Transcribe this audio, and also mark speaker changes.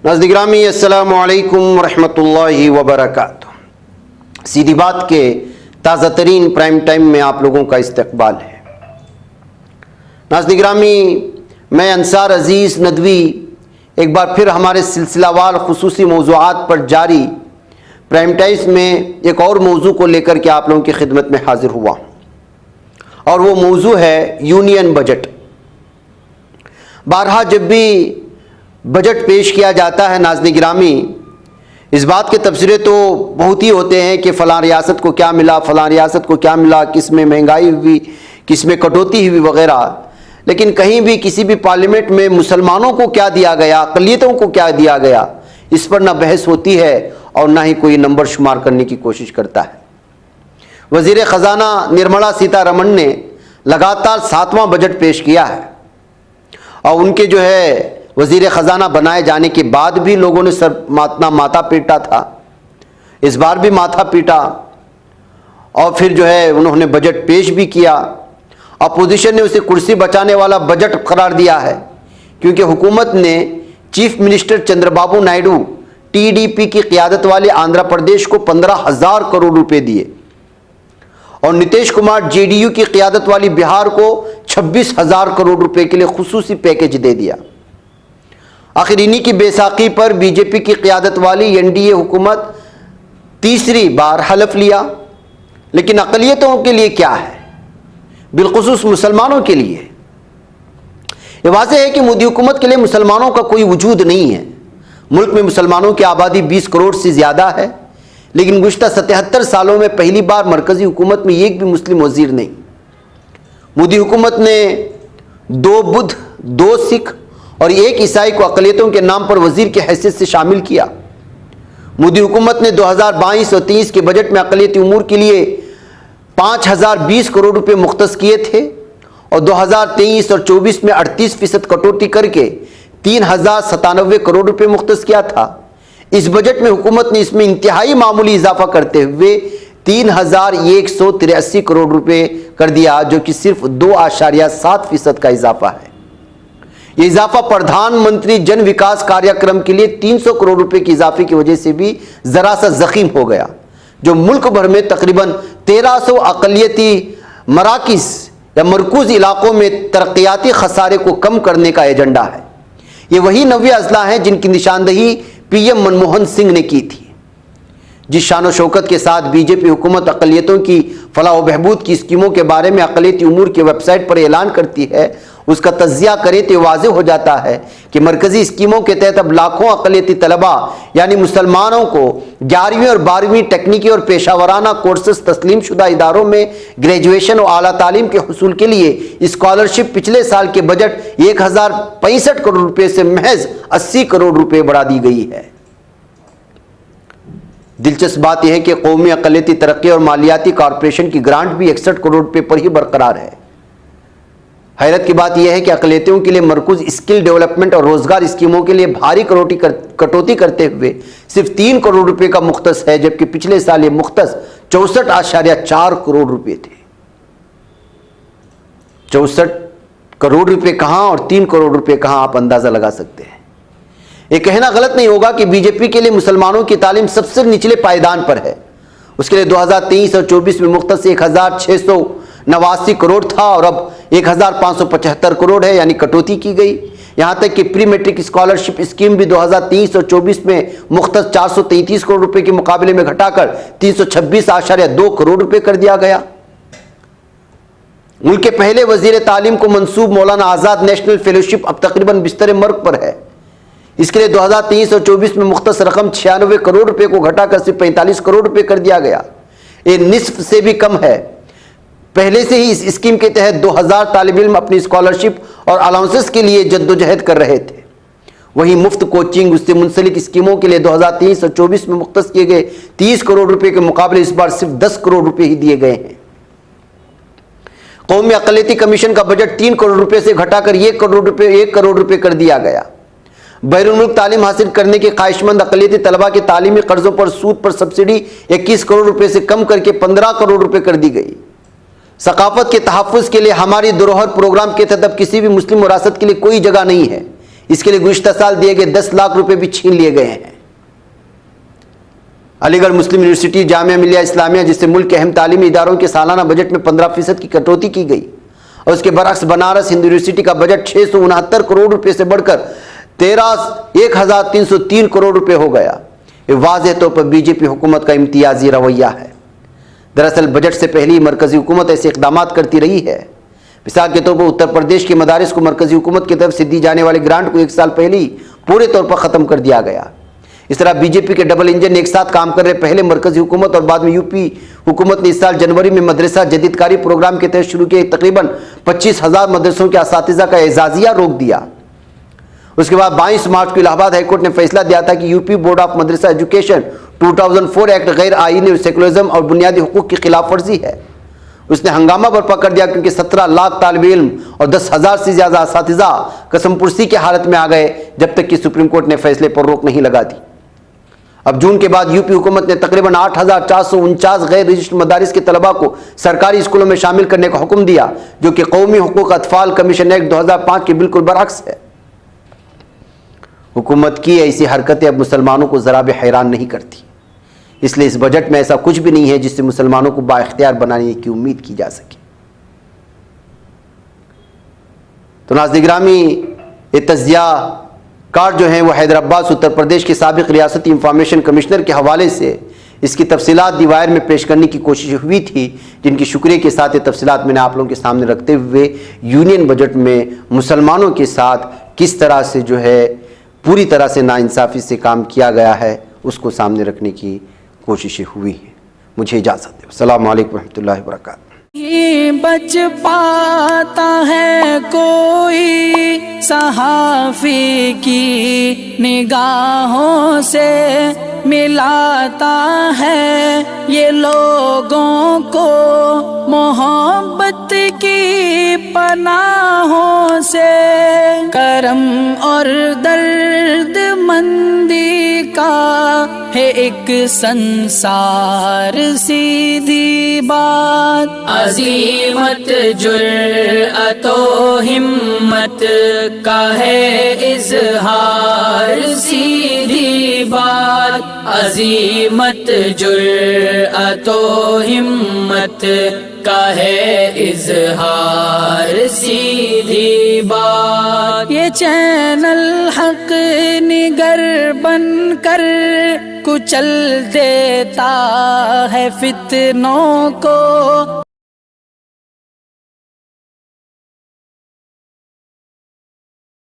Speaker 1: नाज़रीन गिरामी अस्सलामु अलैकुम रहमतुल्लाहि व बरकातुहू। सीधी बात के ताज़ा तरीन प्राइम टाइम में आप लोगों का इस्तकबाल है। नाज़रीन गिरामी, मैं अंसार अज़ीज़ नदवी एक बार फिर हमारे सिलसिलावार खुसूसी मौज़ूआत पर जारी प्राइम टाइम्स में एक और मौजू को लेकर के आप लोगों की खिदमत में हाजिर हुआ और वो मौजू है यूनियन बजट। बारहा जब भी बजट पेश किया जाता है नाज़रीन गिरामी, इस बात के तबसरे तो बहुत ही होते हैं कि फ़लाँ रियासत को क्या मिला, फ़लाँ रियासत को क्या मिला, किस में महंगाई हुई, किस में कटौती हुई वगैरह। लेकिन कहीं भी किसी भी पार्लियामेंट में मुसलमानों को क्या दिया गया, अक़लियतों को क्या दिया गया, इस पर ना बहस होती है और ना ही कोई नंबर शुमार करने की कोशिश करता है। वज़ीर ख़ज़ाना निर्मला सीतारमण ने लगातार 7वां बजट पेश किया है और उनके जो है वज़ीर ख़ज़ाना बनाए जाने के बाद भी लोगों ने सर माथा पीटा था। इस बार भी माथा पीटा और फिर जो है उन्होंने बजट पेश भी किया। अपोजिशन ने उसे कुर्सी बचाने वाला बजट करार दिया है क्योंकि हुकूमत ने chief minister Chandrababu Naidu TDP की क़ियादत वाले आंध्र प्रदेश को 15,000 करोड़ रुपए दिए और नीतीश कुमार जेडीयू की क़ियादत वाली बिहार को 26,000 करोड़ रुपए के लिए खुसूसी पैकेज दे दिया। आखिर इन्हीं की बेसाखी पर बीजेपी की क़ियादत वाली एनडीए हुकूमत तीसरी बार हलफ लिया। लेकिन अक़लियतों के लिए क्या है, बिलखुसूस मुसलमानों के लिए ये वाज़ेह है कि मोदी हुकूमत के लिए मुसलमानों का कोई वजूद नहीं है। मुल्क में मुसलमानों की आबादी 20 करोड़ से ज़्यादा है, लेकिन गुज़श्ता 77 सालों में पहली बार मरकज़ी हुकूमत में एक भी मुस्लिम वज़ीर नहीं। मोदी हुकूमत ने 2 बुद्ध, 2 सिख और 1 ईसाई को अक़लियतों के नाम पर वज़ीर की हैसियत से शामिल किया। मोदी हुकूमत ने 2022 और 23 के बजट में अक़लियती उमूर के लिए 5,020 करोड़ रुपए मुख्तस किए थे और 2023 और 24 में 38% कटौती करके 3,097 करोड़ रुपए मुख्तस किया था। इस बजट में हुकूमत ने इसमें इंतहाई मामूली इजाफा करते हुए 3,183 करोड़ रुपए कर दिया, जो कि सिर्फ 2.7% का इजाफा है। ये इजाफा प्रधानमंत्री जन विकास कार्यक्रम के लिए 300 करोड़ रुपए के इजाफे की वजह से भी जरा सा जख्म हो गया, जो मुल्क भर में तकरीबन 1300 अक़लियती मराकिज़ या मरकूज़ इलाकों में तरक्याती खसारे को कम करने का एजेंडा है। ये वही 90 अजला हैं जिनकी निशानदही पीएम मनमोहन सिंह ने की थी। जिस शान शौकत के साथ बीजेपी हुकूमत अक़लियतों की फलाह व बहबूद की स्कीमों के बारे में अक़लियती उमूर की वेबसाइट पर ऐलान करती है, उसका तज़िया करें तो वाज़ेह हो जाता है कि मरकज़ी स्कीमों के तहत अब लाखों अक़लियती तलबा यानी मुसलमानों को 11वीं और 12वीं टेक्निकी और पेशावराना कोर्सेस तस्लीम शुदा इदारों में ग्रेजुएशन और आला तालीम के हुसूल के लिए स्कॉलरशिप पिछले साल के बजट 1,065 करोड़ रुपये से महज 80 करोड़ रुपये बढ़ा दी गई है। दिलचस्प बात यह है कि कौमी अक़लियती तरक्की और मालियाती कॉरपोरेशन की ग्रांट भी 61 करोड़ रुपये पर ही बरकरार है। हैरत की बात यह है कि अक़लियतियों के लिए मरकूज़ स्किल डेवलपमेंट और रोज़गार स्कीमों के लिए भारी कटौती करते हुए सिर्फ 3 करोड़ रुपए का मुख्तस है, जबकि पिछले साल ये मुख्तस 64.4 करोड़ रुपए थे। 64 करोड़ रुपए कहाँ और 3 करोड़ रुपए कहाँ, आप अंदाज़ा लगा सकते हैं। ये कहना गलत नहीं होगा कि बीजेपी के लिए मुसलमानों की तालीम सबसे निचले पायदान पर है। उसके लिए 2023 और 24 में मुख्तस 1,689 करोड़ था और अब 1,575 करोड़ है, यानी कटौती की गई। यहाँ तक कि प्री मेट्रिक स्कॉलरशिप स्कीम भी 2023 और 24 में मुख्तस 433 करोड़ रुपए के मुकाबले में घटाकर 326.2 करोड़ रुपए कर दिया गया। मुल्क के पहले वजीर तालीम को मंसूब मौलाना आज़ाद नेशनल फेलोशिप अब तकरीबन बिस्तर मर्ग पर है। इसके लिए 2023 और 24 में मुख्तस रकम 96 करोड़ रुपए को घटाकर सिर्फ 45 करोड़ रुपए कर दिया गया। ये निस्फ से भी कम है। पहले से ही इस स्कीम के तहत 2000 तालिब इल्म अपनी स्कॉलरशिप और अलाउंसेस के लिए जद्दोजहद कर रहे थे। वहीं मुफ्त कोचिंग, उससे मुंसलिक स्कीमों के लिए 2023 और 24 में मुख्तस किए गए 30 करोड़ रुपए के मुकाबले इस बार सिर्फ 10 करोड़ रुपए ही दिए गए हैं। कौमी अक़लियती कमीशन का बजट 3 करोड़ रुपए से घटाकर 1 करोड़ रुपए कर दिया गया। बैरून मुल्क तालीम हासिल करने के ख्वाहिशमंद अक़लियती तलबा के तालीमी कर्जों पर सूद पर सब्सिडी 21 करोड़ रुपए से कम करके 15 करोड़ रुपए कर दी गई। सकाफत के तहफ़्फ़ुज़ के लिए हमारी धरोहर प्रोग्राम के तहत अब किसी भी मुस्लिम विरासत के लिए कोई जगह नहीं है। इसके लिए गुज़िश्ता साल दिए गए 10 लाख रुपए भी छीन लिए गए हैं। अलीगढ़ मुस्लिम यूनिवर्सिटी जामिया मिलिया इस्लामिया, जिससे मुल्क के अहम तालीमी इदारों के सालाना बजट में 15% की कटौती की गई, और उसके बरअक्स बनारस हिंदू यूनिवर्सिटी का बजट 669 करोड़ रुपए से बढ़कर 1303 करोड़ रुपए हो गया। ये वाज़ेह तौर पर बीजेपी हुकूमत का इम्तियाजी रवैया है। दरअसल बजट से पहले ही मरकजी हुकूमत ऐसे इकदाम करती रही है। मिसाल के तौर पर उत्तर प्रदेश के मदारिस को मरकजी हुकूमत की तरफ से दी जाने वाले ग्रांट को 1 साल पहले ही पूरे तौर पर ख़त्म कर दिया गया। इस तरह बीजेपी के डबल इंजन एक साथ काम कर रहे पहले मरकजी हुकूमत और बाद में यूपी हुकूमत ने इस साल जनवरी में मदरसा जदीदकारी प्रोग्राम के तहत शुरू किए तकरीबन 25,000 मदरसों के असातिज़ा का एजाज़िया रोक दिया। उसके बाद 22 मार्च को इलाहाबाद हाईकोर्ट ने फैसला दिया था कि UP board of Madrasa education 2004 act गैर आईनी सेकुलरिज्म और बुनियादी हुकूक की खिलाफ वर्जी है। उसने हंगामा बर्पा कर दिया क्योंकि 17 लाख तालिब इल्म और 10,000 से ज़्यादा असातिज़ा कसमपुरसी की हालत में आ गए जब तक कि सुप्रीम कोर्ट ने फैसले पर रोक नहीं लगा दी। अब जून के बाद यूपी हुकूमत ने तकरीबन 8,449 गैर रजिस्टर्ड मदारिस के तलबा को सरकारी स्कूलों में शामिल करने का हुक्म दिया, जो कि कौमी हुकूक अतफाल कमीशन एक्ट 2005 के बिल्कुल बरअक्स है। हुकूमत की ऐसी हरकतें अब मुसलमानों को ज़रा भी हैरान नहीं करती, इसलिए इस बजट में ऐसा कुछ भी नहीं है जिससे मुसलमानों को बाइख्तियार बनाने की उम्मीद की जा सके। तो नाज़रीन गिरामी, ये तज़िया कार जो हैं वो हैदराबाद उत्तर प्रदेश के साबिक़ रियासती इंफॉर्मेशन कमिश्नर के हवाले से इसकी तफसीलात दी वायर में पेश करने की कोशिश हुई थी, जिनकी शुक्रिया के साथ ये तफसीलात मैंने आप लोगों के सामने रखते हुए यूनियन बजट में मुसलमानों के साथ किस तरह से जो है पूरी तरह से नाइंसाफ़ी से काम किया गया है उसको सामने रखने की कोशिशें हुई हैं। मुझे इजाज़त दो। अस्सलामु अलैकुम रहमतुल्लाहि व बरकातहू।
Speaker 2: बच पाता है कोई सहाफ़ी की निगाहों से, मिलाता है ये लोगों को मोहब्बत की पनाहों से। करम और दर्द मंदी का है एक संसार सीधी बात। अज़ीमत जुर्अतो हिम्मत का है इज़हार सीधी बात। अज़ीमत जुर्अतो हिम्मत का है इज़हार सीधी बात। ये चैनल हक निगर बनकर कुचल देता है फितनों को।